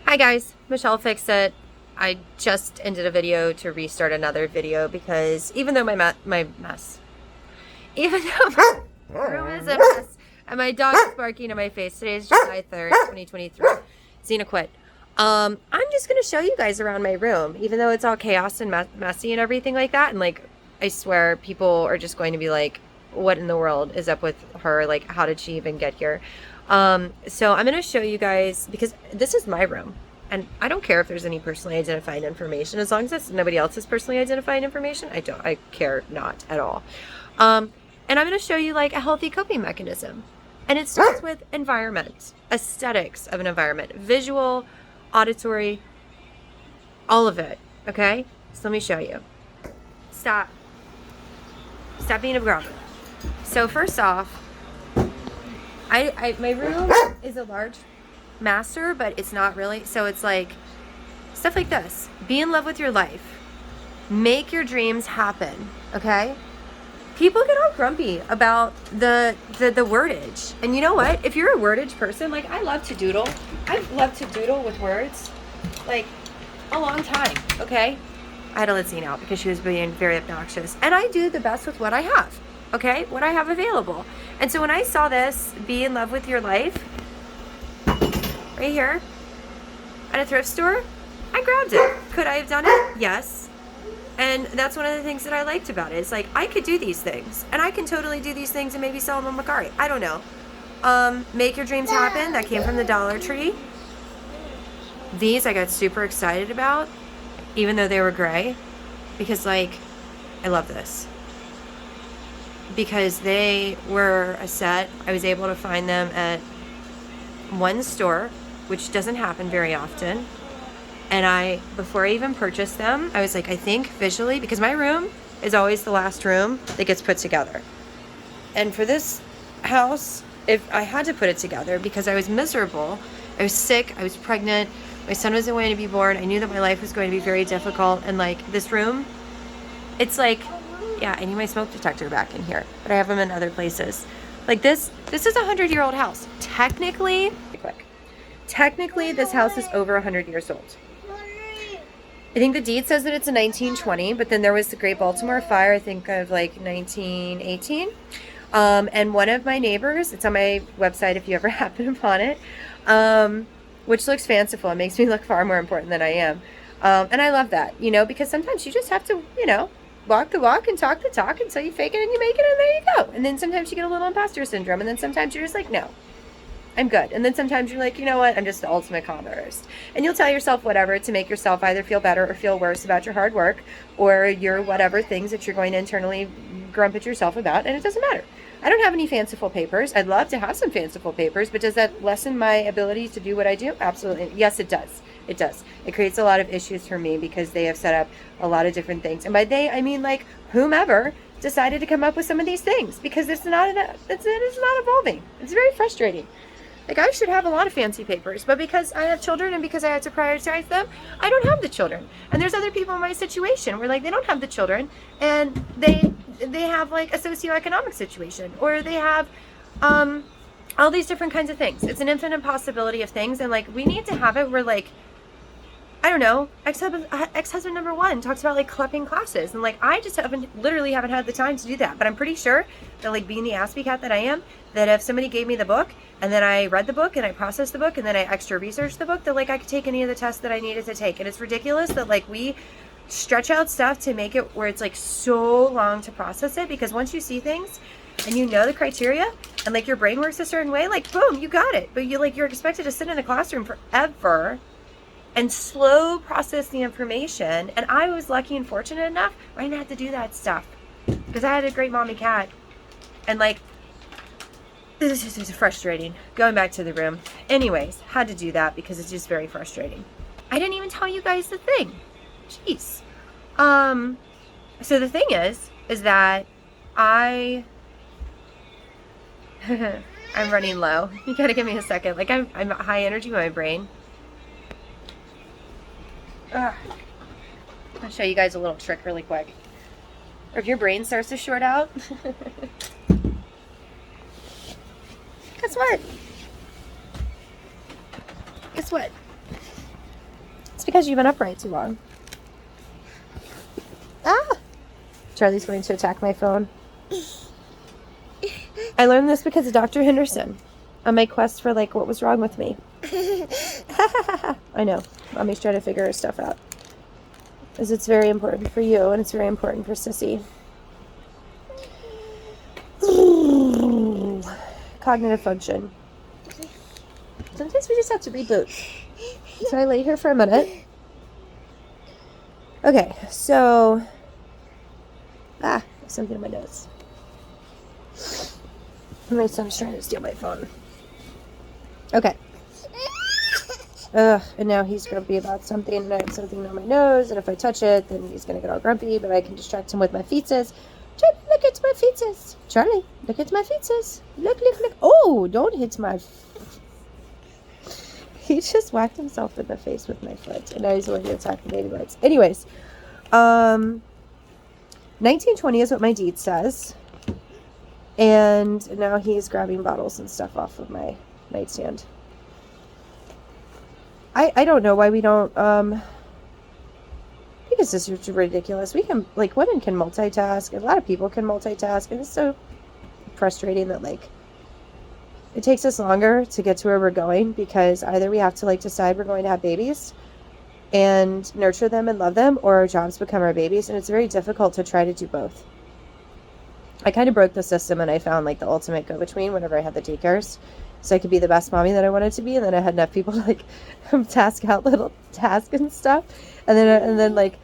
Hi guys, Michelle Fix It. I just ended a video to restart another video because even though my mess, even though my room is a mess and my dog is barking in my face, today is July 3rd, 2023. Xena quit. I'm just going to show you guys around my room, even though it's all chaos and messy and everything like that. And like, I swear people are just going to be like, what in the world is up with her? Like, how did she even get here? So I'm going to show you guys, because this is my room and I don't care if there's any personally identified information, as long as it's nobody else's personally identified information. I care not at all. And I'm going to show you like a healthy coping mechanism, and it starts with environment, aesthetics of an environment, visual, auditory, all of it. Okay. So let me show you. Stop being a grump. So first off, my room is a large master, but it's not really. So it's like stuff like this. Be in love with your life. Make your dreams happen. Okay? People get all grumpy about the wordage. And you know what? If you're a wordage person, like I love to doodle. I've loved to doodle with words like a long time. Okay? I had to let Xena out because she was being very obnoxious. And I do the best with what I have. Okay? What I have available. And so when I saw this, be in love with your life, right here, at a thrift store, I grabbed it. Could I have done it? Yes. And that's one of the things that I liked about it. It's like, I could do these things. And I can totally do these things and maybe sell them on Macari. I don't know. Make your dreams happen. That came from the Dollar Tree. These I got super excited about, even though they were gray. Because, like, I love this. Because they were a set. I was able to find them at one store, which doesn't happen very often. And before I even purchased them, I was like, I think visually, because my room is always the last room that gets put together. And for this house, if I had to put it together because I was miserable, I was sick, I was pregnant, my son was going to be born, I knew that my life was going to be very difficult, and like this room, it's like, yeah, I need my smoke detector back in here, but I have them in other places. Like this is a 100-year-old house. Technically, this house is over 100 years old. I think the deed says that it's a 1920, but then there was the Great Baltimore Fire, I think of like 1918. And one of my neighbors, it's on my website if you ever happen upon it, which looks fanciful. It makes me look far more important than I am. And I love that, you know, because sometimes you just have to, you know, walk the walk and talk the talk until you fake it and you make it, and there you go. And then sometimes you get a little imposter syndrome, and then sometimes you're just like, no, I'm good. And then sometimes you're like, you know what, I'm just the ultimate con artist. And you'll tell yourself whatever to make yourself either feel better or feel worse about your hard work or your whatever things that you're going to internally grump at yourself about, and it doesn't matter. I don't have any fanciful papers. I'd love to have some fanciful papers, but does that lessen my ability to do what I do? Absolutely. Yes, it does. It does. It creates a lot of issues for me because they have set up a lot of different things. And by they, I mean like whomever decided to come up with some of these things, because it's not evolving. It's very frustrating. Like, I should have a lot of fancy papers, but because I have children and because I have to prioritize them, I don't have the children. And there's other people in my situation where like they don't have the children, and they have like a socioeconomic situation, or they have all these different kinds of things. It's an infinite possibility of things, and like we need to have it where like, I don't know, ex-husband number one talks about like clubbing classes, and like I just literally haven't had the time to do that. But I'm pretty sure that, like, being the Aspie cat that I am, that if somebody gave me the book and then I read the book and I processed the book and then I extra researched the book, that like I could take any of the tests that I needed to take. And it's ridiculous that like we stretch out stuff to make it where it's like so long to process it, because once you see things and you know the criteria and like your brain works a certain way, like boom, you got it. But you're expected to sit in a classroom forever and slow process the information. And I was lucky and fortunate enough where I didn't have to do that stuff because I had a great mommy cat. And like, this is just frustrating. Going back to the room. Anyways, had to do that because it's just very frustrating. I didn't even tell you guys the thing. Jeez. So the thing is that I'm running low. You gotta give me a second. Like I'm high energy with my brain. I'll show you guys a little trick really quick. Or if your brain starts to short out, guess what? It's because you've been upright too long. Ah! Charlie's going to attack my phone. I learned this because of Dr. Henderson on my quest for, like, what was wrong with me. I know. Mommy's trying to figure her stuff out. Because it's very important for you, and it's very important for Sissy. Cognitive function. Sometimes we just have to reboot. So I lay here for a minute. Okay, so... there's something in my nose. My son's trying to steal my phone. Okay. And now he's grumpy about something, and I have something on my nose, and if I touch it, then he's gonna get all grumpy, but I can distract him with my feetsies. Charlie, look at my feetsies. Charlie, look at my feetsies. Look, look, look. Oh, don't hit my... He just whacked himself in the face with my foot, and now he's going to attack the baby lights. Anyways, 1920 is what my deed says. And now he's grabbing bottles and stuff off of my nightstand. I don't know why we don't, because this is ridiculous. We can, like, women can multitask. A lot of people can multitask. And it's so frustrating that, like, it takes us longer to get to where we're going because either we have to, like, decide we're going to have babies and nurture them and love them, or our jobs become our babies. And it's very difficult to try to do both. I kind of broke the system, and I found, like, the ultimate go-between whenever I had the daycares. So I could be the best mommy that I wanted to be, and then I had enough people to, like, task out little tasks and stuff. And then, like,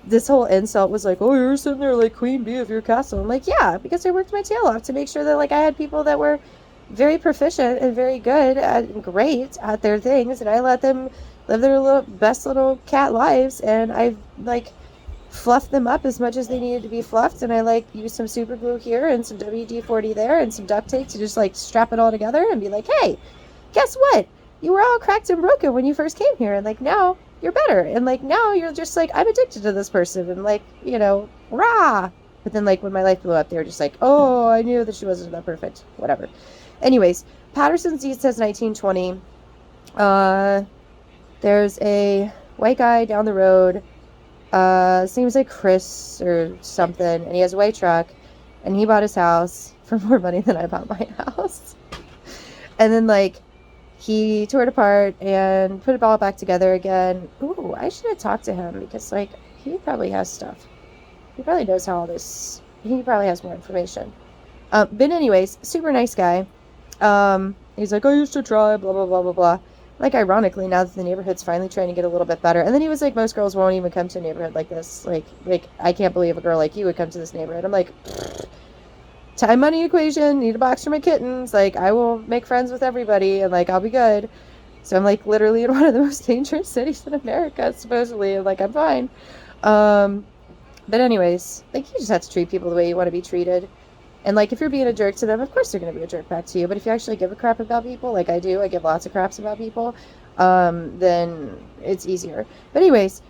this whole insult was like, oh, you're sitting there like queen bee of your castle. I'm like, yeah, because I worked my tail off to make sure that, like, I had people that were very proficient and very good and great at their things, and I let them live their best little cat lives, and I, like, fluffed them up as much as they needed to be fluffed, and I, like, used some super glue here and some WD-40 there and some duct tape to just, like, strap it all together and be like, hey, guess what? You were all cracked and broken when you first came here, and, like, now you're better, and, like, now you're just like, I'm addicted to this person, and, like, you know, rah! But then, like, when my life blew up, they were just like, oh, I knew that she wasn't that perfect, whatever. Anyways, Patterson's deed says 1920. There's a white guy down the road, seems like Chris or something, and he has a white truck, and he bought his house for more money than I bought my house. And then, like, he tore it apart and put it all back together again. Ooh, I should have talked to him because, like, he probably has stuff. He probably knows how all this... He probably has more information. But anyways, super nice guy. He's like, I used to try, blah, blah, blah, blah, blah. Like, ironically, now that the neighborhood's finally trying to get a little bit better. And then he was like, most girls won't even come to a neighborhood like this. Like, I can't believe a girl like you would come to this neighborhood. I'm like, time money equation, need a box for my kittens. Like, I will make friends with everybody, and, like, I'll be good. So I'm, like, literally in one of the most dangerous cities in America, supposedly, and, like, I'm fine. But anyways, like, you just have to treat people the way you want to be treated. And, like, if you're being a jerk to them, of course they're going to be a jerk back to you. But if you actually give a crap about people, like I do, I give lots of craps about people, then it's easier. But anyways,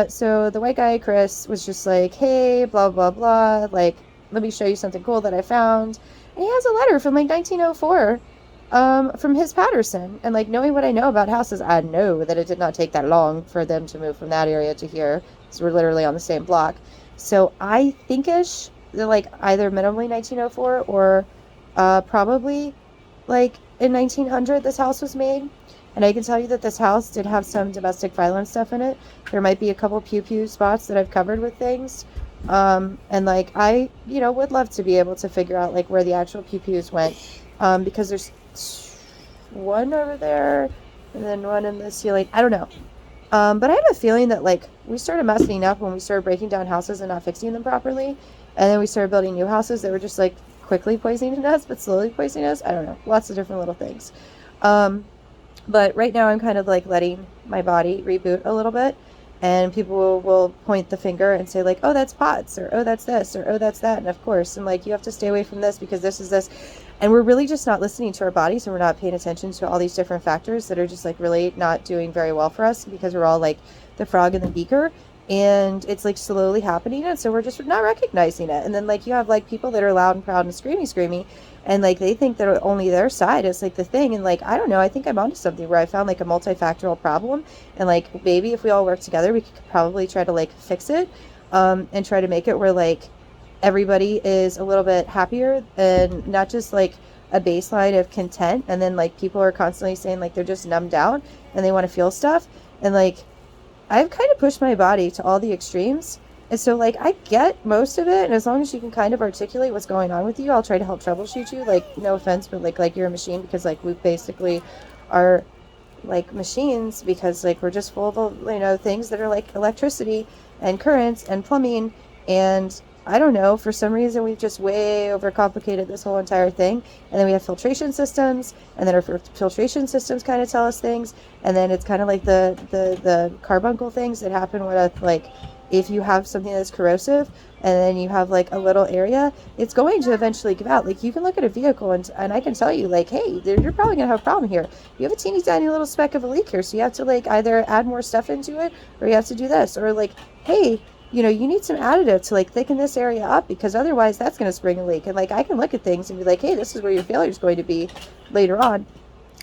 so the white guy, Chris, was just like, hey, blah, blah, blah, like, let me show you something cool that I found. And he has a letter from, like, 1904 from his Patterson. And, like, knowing what I know about houses, I know that it did not take that long for them to move from that area to here. because we're literally on the same block. So I think-ish, like, either minimally 1904 or probably, like, in 1900 this house was made. And I can tell you that this house did have some domestic violence stuff in it. There might be a couple pew-pew spots that I've covered with things. And, like, I, would love to be able to figure out, like, where the actual pew-pews went. Because there's one over there and then one in the ceiling. I don't know. But I have a feeling that, like, we started messing up when we started breaking down houses and not fixing them properly. And then we started building new houses that were just, like, quickly poisoning us, but slowly poisoning us. I don't know. Lots of different little things. But right now I'm kind of, like, letting my body reboot a little bit. And people will point the finger and say, like, oh, that's POTS, or oh, that's this, or oh, that's that. And of course, and, like, you have to stay away from this because this is this. And we're really just not listening to our bodies, and we're not paying attention to all these different factors that are just, like, really not doing very well for us because we're all, like, the frog in the beaker. and it's like slowly happening, and so we're just not recognizing it. And then like you have like people that are loud and proud and screamy, and like they think that only their side is like the thing. And like, I don't know, I think I'm onto something where I found like a multifactorial problem, and like maybe if we all work together we could probably try to like fix it, and try to make it where like everybody is a little bit happier, and not just like a baseline of content, and then like people are constantly saying like they're just numbed out and they want to feel stuff. And like I've kind of pushed my body to all the extremes. And so, like, I get most of it. And as long as you can kind of articulate what's going on with you, I'll try to help troubleshoot you. Like, no offense, but like you're a machine, because, like, we basically are like machines, because, like, we're just full of, things that are like electricity and currents and plumbing. And I don't know, for some reason, we've just way overcomplicated this whole entire thing. And then we have filtration systems, and then our filtration systems kind of tell us things. And then it's kind of like the carbuncle things that happen with, like, if you have something that's corrosive and then you have like a little area, it's going to eventually give out. Like, you can look at a vehicle, and I can tell you, like, hey, you're probably going to have a problem here. You have a teeny tiny little speck of a leak here, so you have to like either add more stuff into it, or you have to do this, or like, hey, you need some additive to like thicken this area up, because otherwise that's going to spring a leak. And like, I can look at things and be like, hey, this is where your failure is going to be later on.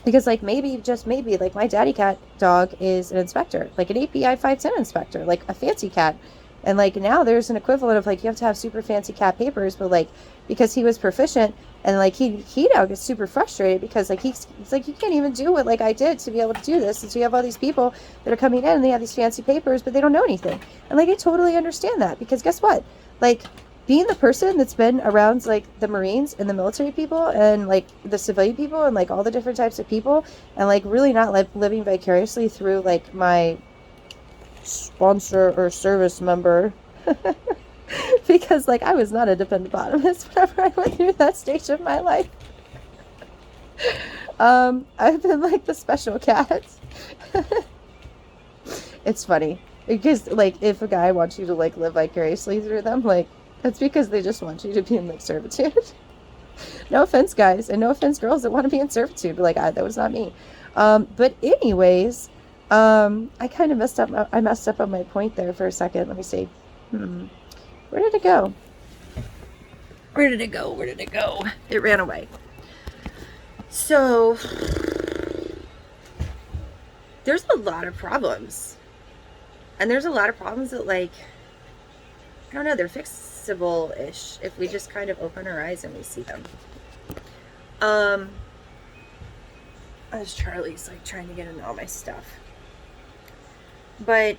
Because like, maybe, just maybe, like, my daddy cat dog is an inspector, like an API 510 inspector, like a fancy cat. And like, now there's an equivalent of like, you have to have super fancy cat papers, but like, because he was proficient, and like he now gets super frustrated, because like he's like, you can't even do what like I did to be able to do this. And so you have all these people that are coming in and they have these fancy papers, but they don't know anything. And like, I totally understand that, because guess what? Like, being the person that's been around like the Marines and the military people and like the civilian people and like all the different types of people, and like really not like living vicariously through like my sponsor or service member, because like I was not a dependent whenever I went through that stage of my life. I've been like the special cat. It's funny because like, if a guy wants you to like live vicariously through them, like, that's because they just want you to be in like servitude. No offense, guys, and no offense, girls that want to be in servitude, but like, that was not me. But anyways, I kind of messed up on my point there for a second. Let me see. Where did it go? Where did it go? Where did it go? It ran away. So there's a lot of problems, and there's a lot of problems that, like, I don't know, they're fixable-ish if we just kind of open our eyes and we see them. As Charlie's like trying to get into all my stuff. But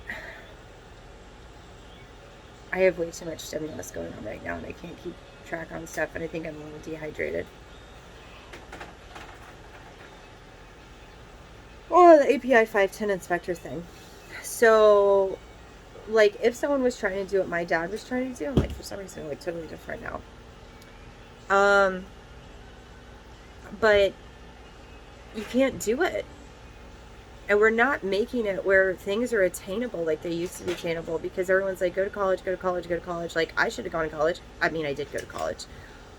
I have way too much stimulus going on right now, and I can't keep track on stuff, and I think I'm a little dehydrated. Oh, the API 510 inspector thing. So, like, if someone was trying to do what my dad was trying to do, I'm like, for some reason, I'm like totally different now. But you can't do it. And we're not making it where things are attainable like they used to be attainable, because everyone's like, go to college, go to college, go to college. Like, I should have gone to college. I mean, I did go to college.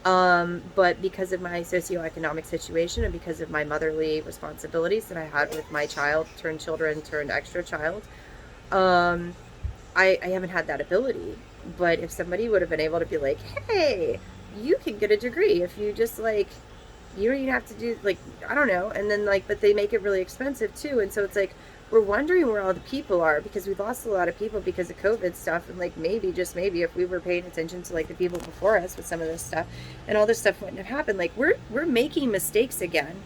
But because of my socioeconomic situation and because of my motherly responsibilities that I had with my child turned extra child, I haven't had that ability. But if somebody would have been able to be like, hey, you can get a degree if you just like, you don't even have to do, like, I don't know. And then like, but they make it really expensive too. And so it's like, we're wondering where all the people are, because we've lost a lot of people because of COVID stuff. And like, maybe, just maybe, if we were paying attention to like the people before us with some of this stuff, and all this stuff wouldn't have happened. Like, we're making mistakes again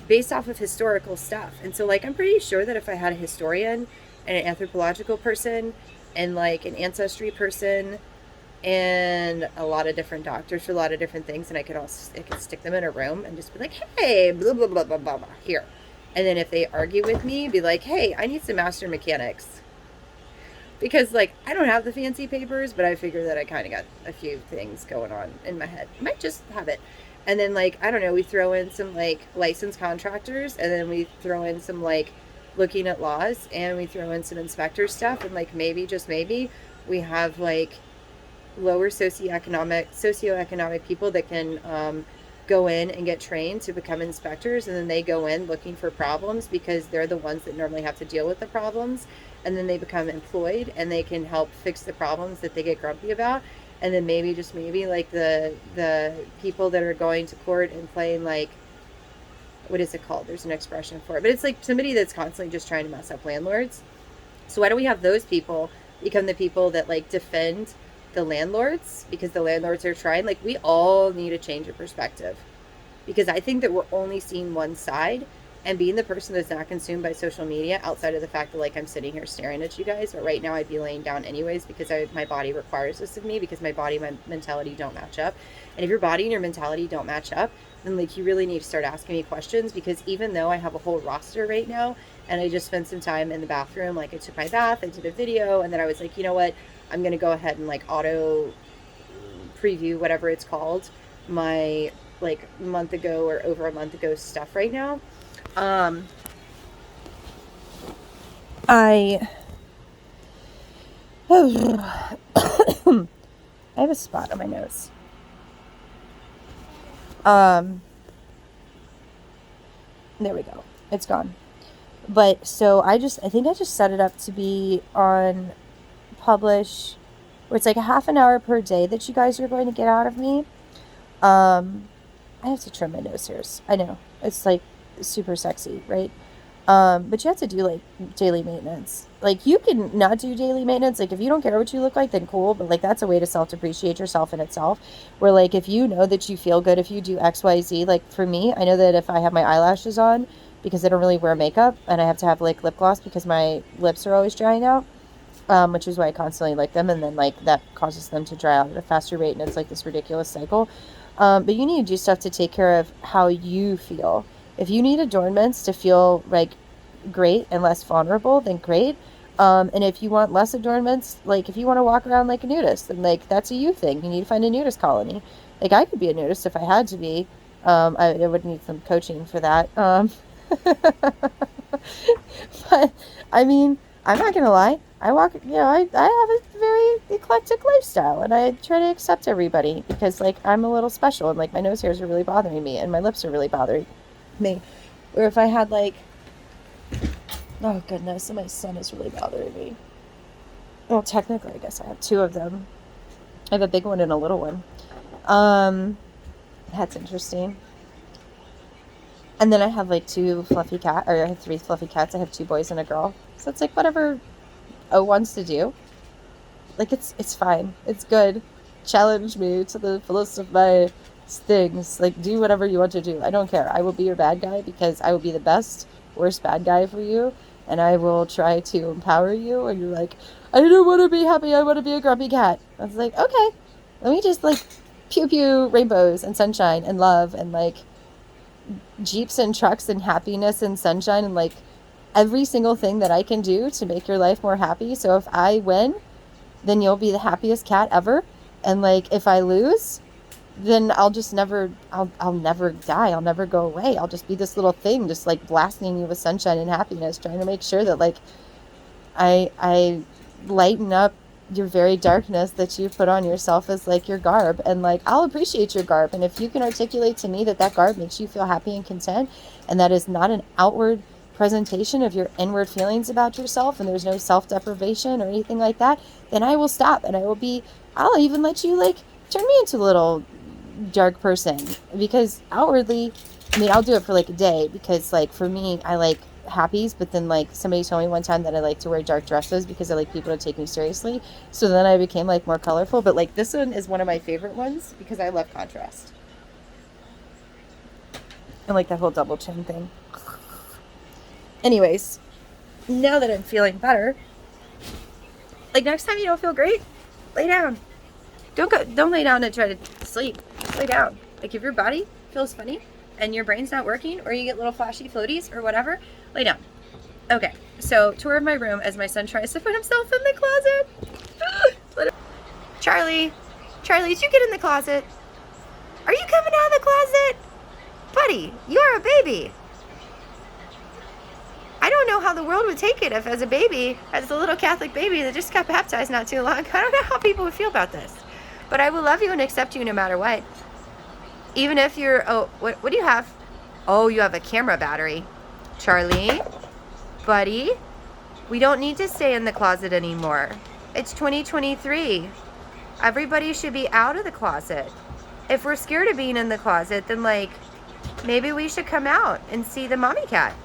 based off of historical stuff. And so like, I'm pretty sure that if I had a historian and an anthropological person and like an ancestry person and a lot of different doctors for a lot of different things, and I could stick them in a room and just be like, hey, blah, blah, blah, blah, blah, blah, here. And then if they argue with me, be like, hey, I need some master mechanics. Because like, I don't have the fancy papers, but I figure that I kind of got a few things going on in my head. I might just have it. And then like, I don't know, we throw in some like licensed contractors, and then we throw in some like looking at laws, and we throw in some inspector stuff, and like, maybe, just maybe, we have like lower socioeconomic people that can go in and get trained to become inspectors, and then they go in looking for problems because they're the ones that normally have to deal with the problems, and then they become employed and they can help fix the problems that they get grumpy about. And then maybe, just maybe, like the people that are going to court and playing, like, what is it called? There's an expression for it, but it's like somebody that's constantly just trying to mess up landlords. So why don't we have those people become the people that like defend the landlords, because the landlords are trying. Like, we all need a change of perspective, because I think that we're only seeing one side. And being the person that's not consumed by social media, outside of the fact that like I'm sitting here staring at you guys, but right now I'd be laying down anyways, because my body requires this of me, because my body, my mentality don't match up. And if your body and your mentality don't match up, then like you really need to start asking me questions, because even though I have a whole roster right now, and I just spent some time in the bathroom, like I took my bath, I did a video, and then I was like, you know what, I'm going to go ahead and like auto preview, whatever it's called, my like month ago or over a month ago stuff right now. I have a spot on my nose. There we go. It's gone. But so I think I just set it up to be on publish, where it's like a half an hour per day that you guys are going to get out of me. I have to trim my nose hairs. I know. It's like super sexy, right? But you have to do like daily maintenance. Like, you can not do daily maintenance. Like, if you don't care what you look like, then cool. But like, that's a way to self-depreciate yourself in itself. Where like, if you know that you feel good if you do XYZ, like for me, I know that if I have my eyelashes on, because I don't really wear makeup, and I have to have like lip gloss because my lips are always drying out, which is why I constantly like them, and then like that causes them to dry out at a faster rate, and it's like this ridiculous cycle. But you need to do stuff to take care of how you feel. If you need adornments to feel like great and less vulnerable, then great. And if you want less adornments, like if you want to walk around like a nudist, then like that's a you thing. You need to find a nudist colony. Like, I could be a nudist if I had to be. I would need some coaching for that. But I mean, I'm not gonna lie. I walk, I have a very eclectic lifestyle, and I try to accept everybody, because like I'm a little special, and like my nose hairs are really bothering me, and my lips are really bothering me. Or if I had like, oh goodness, and my son is really bothering me. Well, technically, I guess I have two of them. I have a big one and a little one. That's interesting. And then I have like I have 3 fluffy cats. I have 2 boys and a girl. So it's like whatever O wants to do. Like, it's fine. It's good. Challenge me to the fullest of my things. Like, do whatever you want to do. I don't care. I will be your bad guy, because I will be the best, worst bad guy for you. And I will try to empower you. And you're like, I don't want to be happy. I want to be a grumpy cat. I was like, okay, let me just like pew pew rainbows and sunshine and love and like Jeeps and trucks and happiness and sunshine, and like every single thing that I can do to make your life more happy. So if I win, then you'll be the happiest cat ever. And like, if I lose, then I'll never die. I'll never go away. I'll just be this little thing, just like blasting you with sunshine and happiness, trying to make sure that like I lighten up your very darkness that you put on yourself as like your garb. And like, I'll appreciate your garb. And if you can articulate to me that garb makes you feel happy and content, and that is not an outward presentation of your inward feelings about yourself, and there's no self-deprivation or anything like that, then I will stop, and I'll even let you like turn me into a little dark person. Because outwardly, I mean, I'll do it for like a day, because like for me, I like happies, but then like somebody told me one time that I like to wear dark dresses because I like people to take me seriously. So then I became like more colorful. But like, this one is one of my favorite ones because I love contrast. And like that whole double chin thing. Anyways, now that I'm feeling better, like next time you don't feel great, lay down. Don't lay down and try to sleep. Lay down. Like, if your body feels funny and your brain's not working, or you get little flashy floaties or whatever, lay down. Okay, so tour of my room as my son tries to put himself in the closet. Charlie, did you get in the closet? Are you coming out of the closet? Buddy, you are a baby. I don't know how the world would take it if, as a baby, as a little Catholic baby that just got baptized not too long, I don't know how people would feel about this. But I will love you and accept you no matter what. Even if you're, oh, what do you have? Oh, you have a camera battery. Charlie, buddy, we don't need to stay in the closet anymore. It's 2023. Everybody should be out of the closet. If we're scared of being in the closet, then like, maybe we should come out and see the mommy cat.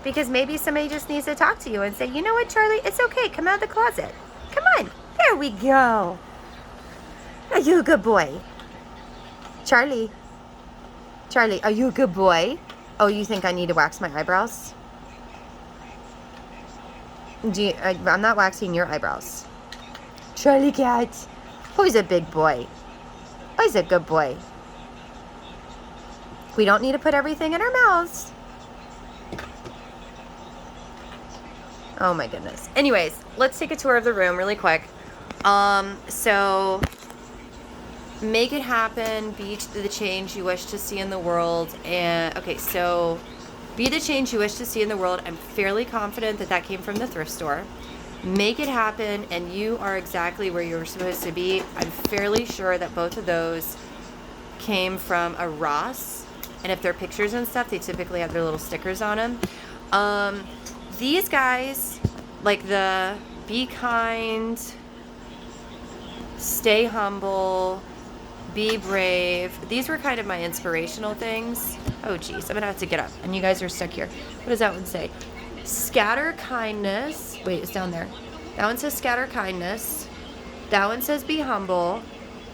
Because maybe somebody just needs to talk to you and say, you know what, Charlie, it's okay, come out of the closet. Come on, there we go. Are you a good boy? Charlie, are you a good boy? Oh, you think I need to wax my eyebrows? I'm not waxing your eyebrows. Charlie cat, who's a big boy? Who's a good boy? We don't need to put everything in our mouths. Oh my goodness. Anyways, let's take a tour of the room really quick. So make it happen, be the change you wish to see in the world. And okay, so be the change you wish to see in the world. I'm fairly confident that that came from the thrift store. Make it happen, and you are exactly where you're supposed to be. I'm fairly sure that both of those came from a Ross, and if they're pictures and stuff, they typically have their little stickers on them. These guys, like the be kind, stay humble, be brave, these were kind of my inspirational things. Oh geez, I'm gonna have to get up, and you guys are stuck here. What does that one say? Scatter kindness. Wait, it's down there. That one says scatter kindness. That one says be humble.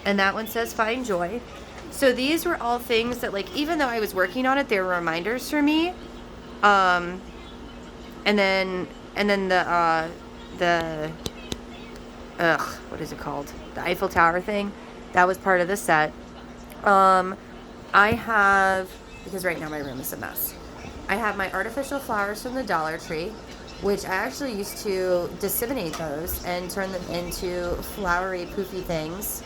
And that one says find joy. So these were all things that, like, even though I was working on it, they were reminders for me. And then the what is it called? The Eiffel Tower thing. That was part of the set. I have, because right now my room is a mess. I have my artificial flowers from the Dollar Tree, which I actually used to disseminate those and turn them into flowery, poofy things,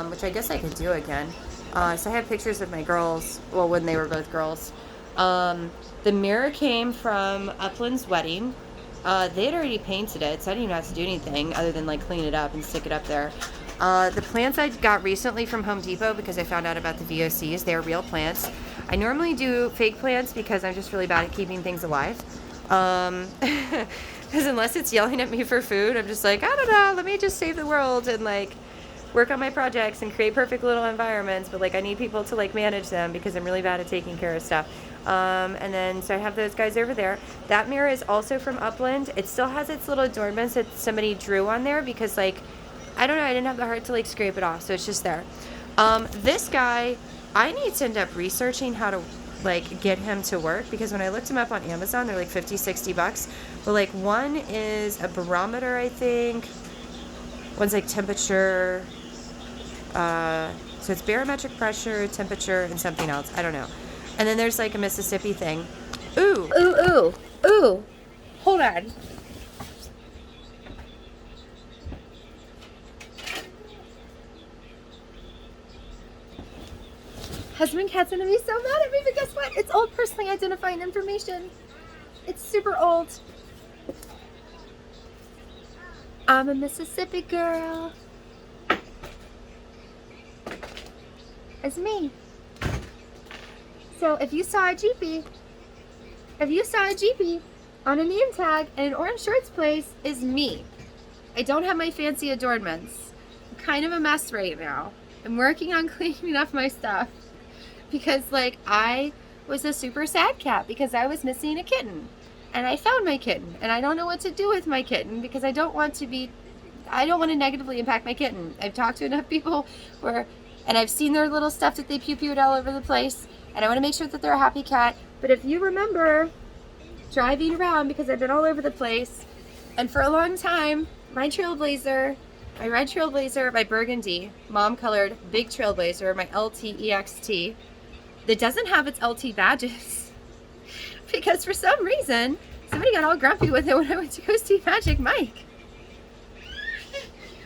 which I guess I could do again. So I have pictures of my girls, well, when they were both girls. The mirror came from Upland's wedding. They had already painted it, so I didn't even have to do anything other than like clean it up and stick it up there. The plants I got recently from Home Depot because I found out about the VOCs. They're real plants. I normally do fake plants because I'm just really bad at keeping things alive. Because unless it's yelling at me for food, I'm just like, I don't know, let me just save the world and like work on my projects and create perfect little environments. But like I need people to like manage them because I'm really bad at taking care of stuff. And then so I have those guys over there. That mirror is also from Upland. It still has its little adornments that somebody drew on there because like, I don't know, I didn't have the heart to like scrape it off, so it's just there. This guy, I need to end up researching how to like get him to work because when I looked him up on Amazon, they're like $50-$60. But like one is a barometer, I think. One's like temperature. So it's barometric pressure, temperature, and something else. I don't know. And then there's like a Mississippi thing. Ooh. Hold on. Husband cat's gonna be so mad at me, but guess what? It's old personally identifying information. It's super old. I'm a Mississippi girl. It's me. So if you saw a Jeepy on a name tag and an orange shirts place, is me. I don't have my fancy adornments. I'm kind of a mess right now. I'm working on cleaning up my stuff. Because like I was a super sad cat because I was missing a kitten and I found my kitten and I don't know what to do with my kitten because I don't want to negatively impact my kitten. I've talked to enough people and I've seen their little stuff that they pew-pewed all over the place and I want to make sure that they're a happy cat. But if you remember driving around, because I've been all over the place, and for a long time, my red trailblazer, my burgundy, mom colored big trailblazer, my LTEXT, that doesn't have its LT badges because for some reason somebody got all grumpy with it when I went to go see Magic Mike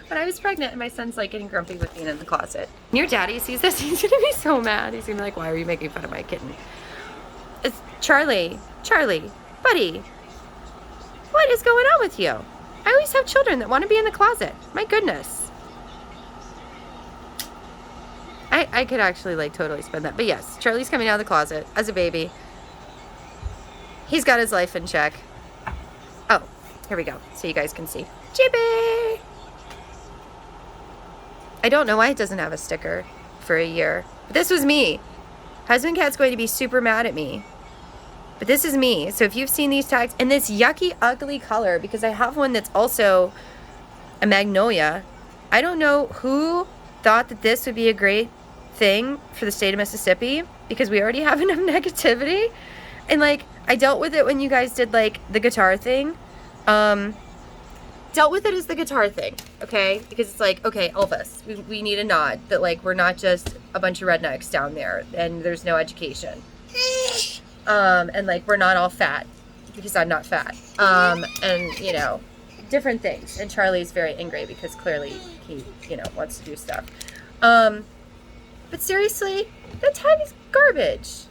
when I was pregnant and my son's like getting grumpy with being in the closet. Your daddy sees this, he's gonna be so mad. He's gonna be like, why are you making fun of my kitten? It's Charlie, buddy, what is going on with you? I always have children that want to be in the closet. My goodness. I could actually like totally spend that. But yes, Charlie's coming out of the closet as a baby. He's got his life in check. Oh, here we go. So you guys can see. Chippy! I don't know why it doesn't have a sticker for a year. But this was me. Husband Cat's going to be super mad at me. But this is me. So if you've seen these tags in this yucky, ugly color, because I have one that's also a magnolia. I don't know who thought that this would be a great thing for the state of Mississippi, because we already have enough negativity. And like, I dealt with it when you guys did like the guitar thing. Dealt with it as the guitar thing, okay? Because it's like, okay, Elvis, we need a nod that like we're not just a bunch of rednecks down there and there's no education. And like we're not all fat, because I'm not fat. And you know, different things. And Charlie's very angry because clearly he, you know, wants to do stuff. But seriously, that tag is garbage.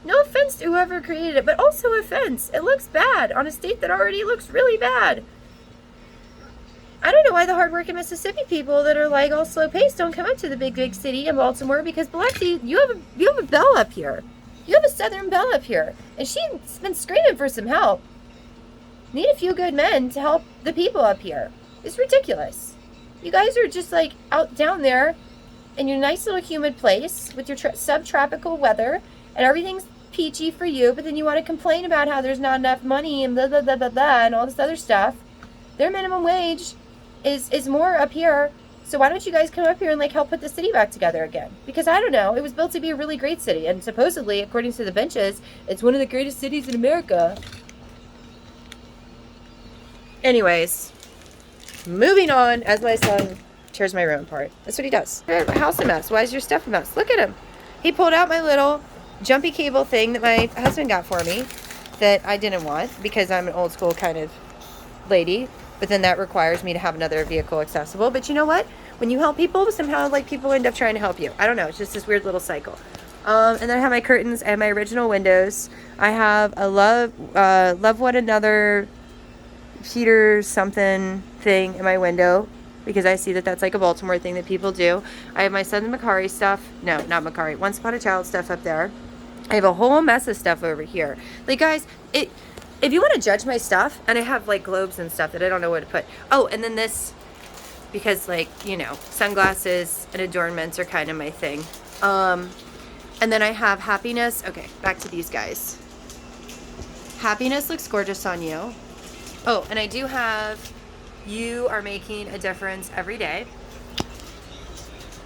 No offense to whoever created it, but also offense. It looks bad on a state that already looks really bad. I don't know why the hardworking Mississippi people that are like all slow paced don't come up to the big city in Baltimore, because Biloxi, you have a belle up here. You have a Southern belle up here, and she's been screaming for some help. Need a few good men to help the people up here. It's ridiculous. You guys are just like out down there in your nice little humid place with your subtropical weather, and everything's peachy for you, but then you want to complain about how there's not enough money and blah, blah, blah, blah, blah, and all this other stuff. Their minimum wage is more up here. So why don't you guys come up here and like help put the city back together again? Because I don't know, it was built to be a really great city, and supposedly, according to the benches, it's one of the greatest cities in America. Anyways, moving on, as my son tears my room apart. That's what he does. House a mess. Why is your stuff a mess? Look at him. He pulled out my little jumpy cable thing that my husband got for me that I didn't want, because I'm an old school kind of lady. But then that requires me to have another vehicle accessible. But you know what? When you help people, somehow like people end up trying to help you. I don't know. It's just this weird little cycle. And then I have my curtains and my original windows. I have a love one another Peter something thing in my window, because I see that that's like a Baltimore thing that people do. I have my Son Macari stuff. No, not Macari. Once Upon a Child stuff up there. I have a whole mess of stuff over here. Like, guys, if you want to judge my stuff, and I have like globes and stuff that I don't know where to put. Oh, and then this, because like, you know, sunglasses and adornments are kind of my thing. And then I have happiness. Okay, back to these guys. Happiness looks gorgeous on you. Oh, and I do have you are making a difference every day.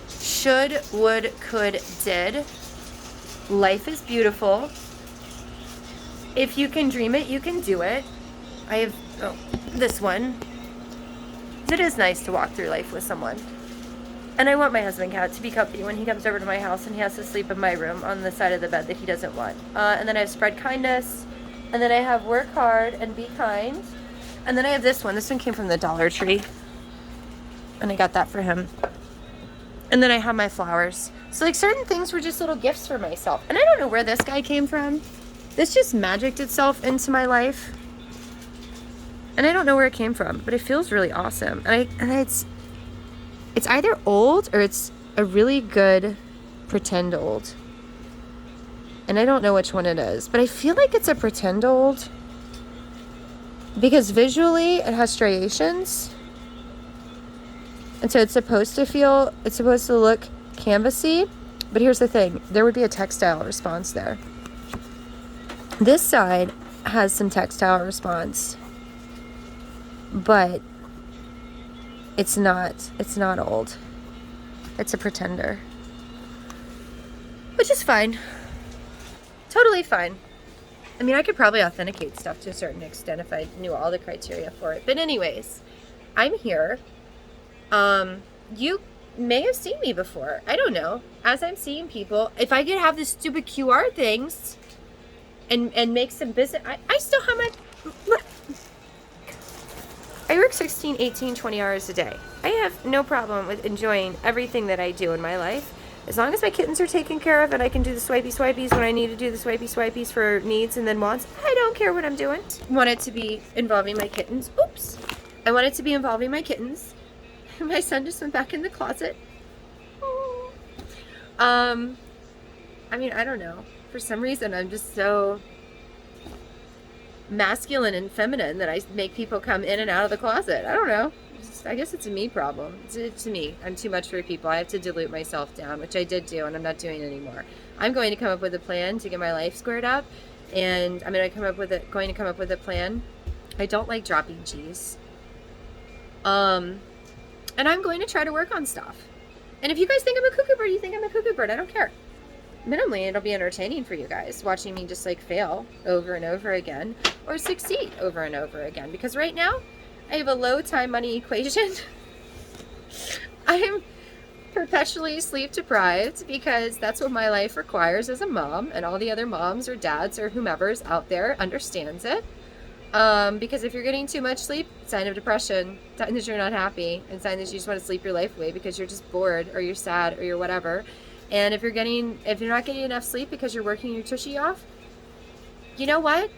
Should, would, could, did. Life is beautiful. If you can dream it, you can do it. I have this one. It is nice to walk through life with someone. And I want my husband cat to be comfy when he comes over to my house and he has to sleep in my room on the side of the bed that he doesn't want. And then I have spread kindness. And then I have work hard and be kind. And then I have this one. This one came from the Dollar Tree. And I got that for him. And then I have my flowers. So like certain things were just little gifts for myself. And I don't know where this guy came from. This just magicked itself into my life. And I don't know where it came from, but it feels really awesome. And it's either old or it's a really good pretend old. And I don't know which one it is, but I feel like it's a pretend old because visually it has striations. And so it's supposed to look canvassy, but here's the thing. There would be a textile response there. This side has some textile response, but it's not old. It's a pretender, which is fine. Totally fine. I mean, I could probably authenticate stuff to a certain extent if I knew all the criteria for it. But anyways, I'm here. You may have seen me before. I don't know. As I'm seeing people, if I could have this stupid QR things and make some business, I still have my... I work 16, 18, 20 hours a day. I have no problem with enjoying everything that I do in my life. As long as my kittens are taken care of and I can do the swipey swipies when I need to do the swipey swipies for needs and then wants, I don't care what I'm doing. I want it to be involving my kittens. Oops. I want it to be involving my kittens. My son just went back in the closet. I mean, I don't know. For some reason, I'm just so masculine and feminine that I make people come in and out of the closet. I don't know. I guess it's a me problem. It's me. I'm too much for people. I have to dilute myself down, which I did do, and I'm not doing anymore. I'm going to come up with a plan to get my life squared up, and I'm going to come up with a plan. I don't like dropping G's. And I'm going to try to work on stuff. And if you guys think I'm a cuckoo bird, you think I'm a cuckoo bird. I don't care. Minimally, it'll be entertaining for you guys watching me just like fail over and over again or succeed over and over again. Because right now, I have a low time money equation. I am perpetually sleep deprived because that's what my life requires as a mom, and all the other moms or dads or whomever's out there understands it. Because if you're getting too much sleep, sign of depression, sign that you're not happy, and sign that you just want to sleep your life away because you're just bored or you're sad or you're whatever. And if you're not getting enough sleep because you're working your tushy off, you know what?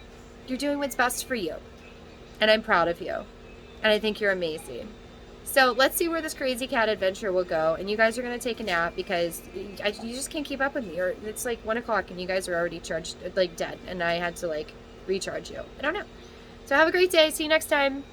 You're doing what's best for you. And I'm proud of you. And I think you're amazing. So let's see where this crazy cat adventure will go. And you guys are going to take a nap because you just can't keep up with me. Or it's like 1 o'clock and you guys are already charged, like dead. And I had to like recharge you. I don't know. So have a great day. See you next time.